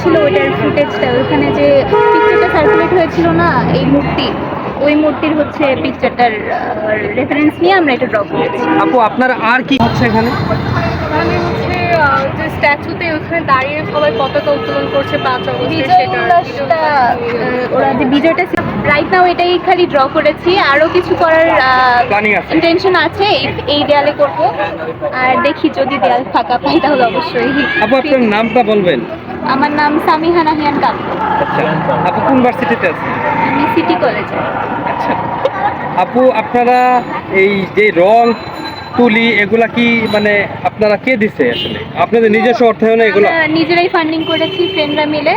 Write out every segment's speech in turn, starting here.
ছিল ওইটার ফুটেজটা, ওইখানে যে পিকচারটা সার্কুলেট হয়েছিল না, এই মূর্তি, ওই মূর্তির হচ্ছে পিকচারটার রেফারেন্স নিয়ে আমরা এটা ড্র করেছি। আপু আপনার আর কি হচ্ছে এখানে? মানে হচ্ছে যে স্ট্যাচুতে ওখানে দাঁড়িয়ে সবাই পতাকা উত্তোলন করছে ৫ অগস্টে, বিজয় সেটা উল্লাসটা ওরা যে বিজয়টা রাইট নাও এটাই খালি ড্র করেছি, আরো কিছু করার Planning আছে? ইন্টেনশন আছে, এই দেয়ালে করব। আর দেখি যদি দেয়াল ফাঁকা পাই তাহলে অবশ্যই। আপু আপনার নামটা বলবেন? আমার নাম সামিহা নাহিয়ান কাপ্পু। আচ্ছা, আপু কোন ভার্সিটিতে আছেন? আমি সিটি কলেজে। আচ্ছা আপু, আপনারা এই যে রং তুলি এগুলা কি মানে আপনারা কে দিছে আসলে? আপনাদের নিজস্ব অর্থায়নে এগুলো? আমরা নিজেরাই ফান্ডিং করেছি ফ্রেন্ডরা মিলে।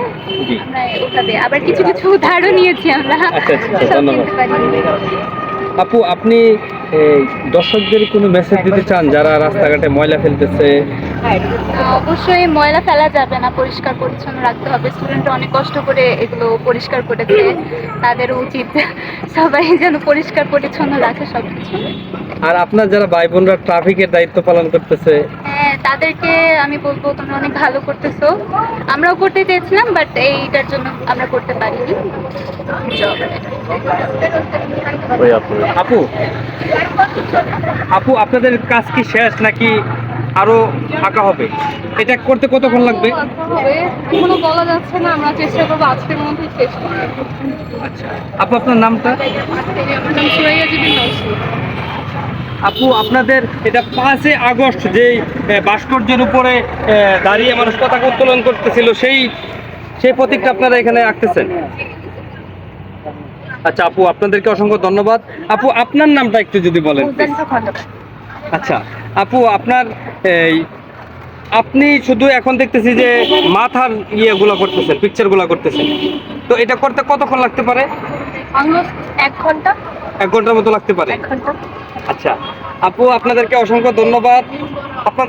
জি। আমরা ওটাতে আবার কিছু কিছু উধারও নিয়েছি আমরা। আচ্ছা, আচ্ছা, সব ধন্যবাদ। কিনতে পারিনি। আপু আপনি এই দর্শকদের কোনো মেসেজ দিতে চান যারা রাস্তাঘাটে ময়লা ফেলতেছে? অবশ্যই ময়লা ফেলা যাবে না, পরিষ্কার পরিচ্ছন্ন রাখতে হবে। স্টুডেন্টরা অনেক কষ্ট করে এগুলো পরিষ্কার করেছে, তাদের উচিত সবাই যেন পরিষ্কার পরিচ্ছন্ন রাখে সবকিছু। আর আপনার যারা ভাই বোনরা ট্রাফিকের দায়িত্ব পালন করতেছে? হ্যাঁ, তাদেরকে আমি বলবো তোমরা অনেক ভালো করতেছো। আমরাও করতে চেয়েছিলাম, বাট এইটার জন্য আমরা করতে পারিনি। আপু আপু আপনাদের কাজ কি শেষ নাকি আরো আঁকা হবে? এটা করতে কতক্ষণ লাগবে? হবে এখনো বলা যাচ্ছে না, আমরা চেষ্টা করবো আজকের মধ্যে শেষ করতে। আচ্ছা আপু, আপনার নামটা? আমার নাম সুরাইয়া জিবিন নওশী। আপু আপনাদের এটা 5 আগস্ট যেই ভাস্কর্যের উপরে দাঁড়িয়ে মানুষ পতাকা উত্তোলন করতেছিল, সেই সেই প্রতীকটা আপনারা এখানে আঁকতেছেন? আচ্ছা আপু, আপনাদেরকে অসংখ্য ধন্যবাদ। আপু আপনার নামটা একটু যদি বলেন please। আচ্ছা আপু, আপনার এই আপনি শুধু এখন দেখতেছি যে মাথার ইয়েগুলো করতেছেন, পিকচারগুলো করতেছেন, তো এটা করতে কতক্ষণ লাগতে পারে? অলমোস্ট 1 ঘন্টা। 1 ঘন্টার মতো লাগতে পারে? 1 ঘন্টা। আচ্ছা আপু, আপনাদেরকে অসংখ্য ধন্যবাদ। আপনার